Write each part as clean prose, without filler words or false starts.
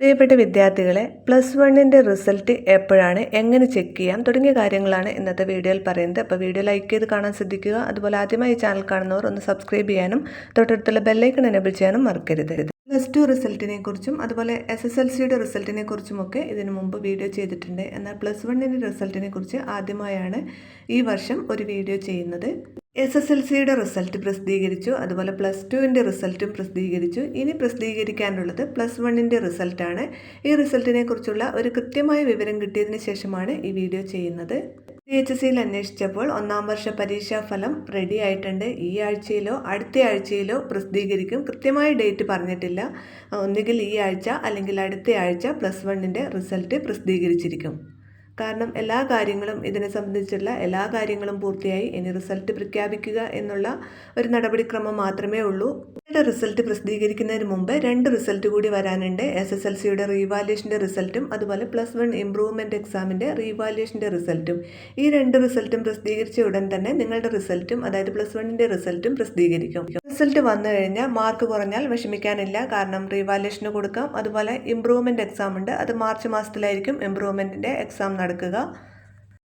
പ്രിയപ്പെട്ട വിദ്യാർത്ഥികളെ, +1 റിസൾട്ട് എപ്പോഴാണ്, എങ്ങനെ ചെക്ക് ചെയ്യാം തുടങ്ങിയ കാര്യങ്ങളാണ് ഇന്നത്തെ വീഡിയോയിൽ പറയുന്നത്. അപ്പോൾ വീഡിയോ ലൈക്ക് ചെയ്ത് കാണാൻ ശ്രദ്ധിക്കുക. അതുപോലെ ആദ്യമായി ചാനൽ കാണുന്നവർ ഒന്ന് സബ്സ്ക്രൈബ് ചെയ്യാനും തൊട്ടടുത്തുള്ള ബെല്ലൈക്കൺ എനേബിൾ ചെയ്യാനും മറക്കരുത്. +2 റിസൾട്ടിനെ കുറിച്ചും അതുപോലെ SSLCയുടെ റിസൾട്ടിനെ കുറിച്ചുമൊക്കെ ഇതിനു മുമ്പ് വീഡിയോ ചെയ്തിട്ടുണ്ട്. എന്നാൽ +1 റിസൾട്ടിനെ കുറിച്ച് ആദ്യമായാണ് ഈ വർഷം ഒരു വീഡിയോ ചെയ്യുന്നത്. SSLCയുടെ റിസൾട്ട് പ്രസിദ്ധീകരിച്ചു, അതുപോലെ +2 റിസൾട്ടും പ്രസിദ്ധീകരിച്ചു. ഇനി പ്രസിദ്ധീകരിക്കാനുള്ളത് +1 റിസൾട്ടാണ്. ഈ റിസൾട്ടിനെ കുറിച്ചുള്ള ഒരു കൃത്യമായ വിവരം കിട്ടിയതിന് ശേഷമാണ് ഈ വീഡിയോ ചെയ്യുന്നത്. CHSEയിൽ അന്വേഷിച്ചപ്പോൾ 1-ാം വർഷ പരീക്ഷാ ഫലം റെഡി ആയിട്ടുണ്ട്. ഈ ആഴ്ചയിലോ അടുത്ത ആഴ്ചയിലോ പ്രസിദ്ധീകരിക്കും. കൃത്യമായ ഡേറ്റ് പറഞ്ഞിട്ടില്ല. ഒന്നുകിൽ ഈ ആഴ്ച അല്ലെങ്കിൽ അടുത്ത ആഴ്ച +1 റിസൾട്ട് പ്രസിദ്ധീകരിച്ചിരിക്കും. കാരണം എല്ലാ കാര്യങ്ങളും ഇതിനെ സംബന്ധിച്ചുള്ള എല്ലാ കാര്യങ്ങളും പൂർത്തിയായി. ഇനി റിസൾട്ട് പ്രഖ്യാപിക്കുക എന്നുള്ള ഒരു നടപടിക്രമം മാത്രമേ ഉള്ളൂ. റിസൾട്ട് പ്രസിദ്ധീകരിക്കുന്നതിന് മുമ്പ് 2 റിസൾട്ട് കൂടി വരാനുണ്ട്. SSLCയുടെ റീവാലുവേഷൻ്റെ റിസൾട്ടും അതുപോലെ +1 ഇംപ്രൂവ്മെൻറ്റ് എക്സാമിൻ്റെ റീവാലുവേഷൻ്റെ റിസൾട്ടും. ഈ 2 റിസൾട്ടും പ്രസിദ്ധീകരിച്ച ഉടൻ തന്നെ നിങ്ങളുടെ റിസൾട്ടും, അതായത് +1 റിസൾട്ടും പ്രസിദ്ധീകരിക്കും. റിസൾട്ട് വന്നു കഴിഞ്ഞാൽ മാർക്ക് കുറഞ്ഞാൽ വിഷമിക്കാനില്ല. കാരണം റീവാലുവേഷന് കൊടുക്കാം. അതുപോലെ ഇംപ്രൂവ്മെൻറ്റ് എക്സാം ഉണ്ട്. അത് മാർച്ച് മാസത്തിലായിരിക്കും ഇംപ്രൂവ്മെൻറ്റിൻ്റെ എക്സാം നടക്കുക.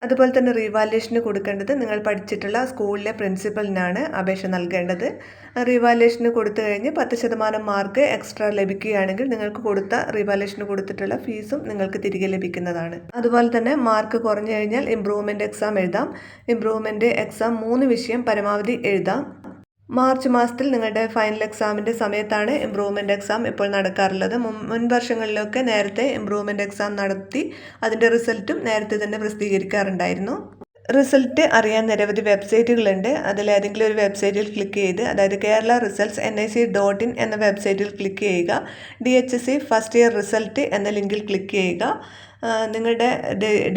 അതുപോലെ തന്നെ റീവാലുവേഷന് കൊടുക്കേണ്ടത് നിങ്ങൾ പഠിച്ചിട്ടുള്ള സ്കൂളിലെ പ്രിൻസിപ്പലിനാണ് അപേക്ഷ നൽകേണ്ടത്. റീവാലുവേഷന് കൊടുത്തു കഴിഞ്ഞ് 10% മാർക്ക് എക്സ്ട്രാ ലഭിക്കുകയാണെങ്കിൽ നിങ്ങൾക്ക് കൊടുത്ത റീവാലുവേഷന് കൊടുത്തിട്ടുള്ള ഫീസും നിങ്ങൾക്ക് തിരികെ ലഭിക്കുന്നതാണ്. അതുപോലെ തന്നെ മാർക്ക് കുറഞ്ഞു കഴിഞ്ഞാൽ ഇംപ്രൂവ്മെൻറ്റ് എക്സാം എഴുതാം. ഇംപ്രൂവ്മെൻറ്റ് എക്സാം 3 വിഷയം പരമാവധി എഴുതാം. മാർച്ച് മാസത്തിൽ നിങ്ങളുടെ ഫൈനൽ എക്സാമിൻ്റെ സമയത്താണ് ഇംപ്രൂവ്മെൻറ്റ് എക്സാം ഇപ്പോൾ നടക്കാറുള്ളത്. മുൻ വർഷങ്ങളിലൊക്കെ നേരത്തെ ഇംപ്രൂവ്മെൻറ്റ് എക്സാം നടത്തി അതിൻ്റെ റിസൾട്ടും നേരത്തെ തന്നെ പ്രസിദ്ധീകരിക്കാറുണ്ടായിരുന്നു. റിസൾട്ട് അറിയാൻ നിരവധി വെബ്സൈറ്റുകളുണ്ട്. അതിലേതെങ്കിലും ഒരു വെബ്സൈറ്റിൽ ക്ലിക്ക് ചെയ്ത്, അതായത് കേരള റിസൾട്ട്സ് nic.in എന്ന വെബ്സൈറ്റിൽ ക്ലിക്ക് ചെയ്യുക. DHSE ഫസ്റ്റ് ഇയർ റിസൾട്ട് എന്ന ലിങ്കിൽ ക്ലിക്ക് ചെയ്യുക. നിങ്ങളുടെ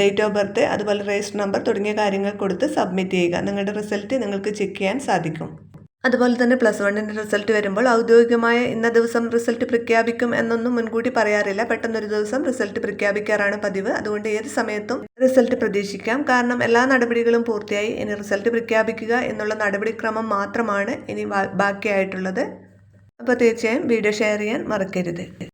ഡേറ്റ് ഓഫ് ബർത്ത്, അതുപോലെ രജിസ്റ്റർ നമ്പർ തുടങ്ങിയ കാര്യങ്ങൾ കൊടുത്ത് സബ്മിറ്റ് ചെയ്യുക. നിങ്ങളുടെ റിസൾട്ട് നിങ്ങൾക്ക് ചെക്ക് ചെയ്യാൻ സാധിക്കും. അതുപോലെ തന്നെ +1 റിസൾട്ട് വരുമ്പോൾ ഔദ്യോഗികമായ ഇന്ന ദിവസം റിസൾട്ട് പ്രഖ്യാപിക്കും എന്നൊന്നും മുൻകൂട്ടി പറയാറില്ല. പെട്ടെന്നൊരു ദിവസം റിസൾട്ട് പ്രഖ്യാപിക്കാറാണ് പതിവ്. അതുകൊണ്ട് ഏത് സമയത്തും റിസൾട്ട് പ്രതീക്ഷിക്കാം. കാരണം എല്ലാ നടപടികളും പൂർത്തിയായി. ഇനി റിസൾട്ട് പ്രഖ്യാപിക്കുക എന്നുള്ള നടപടിക്രമം മാത്രമാണ് ഇനി ബാക്കിയായിട്ടുള്ളത്. അപ്പോൾ തീർച്ചയായും വീഡിയോ ഷെയർ ചെയ്യാൻ മറക്കരുത്.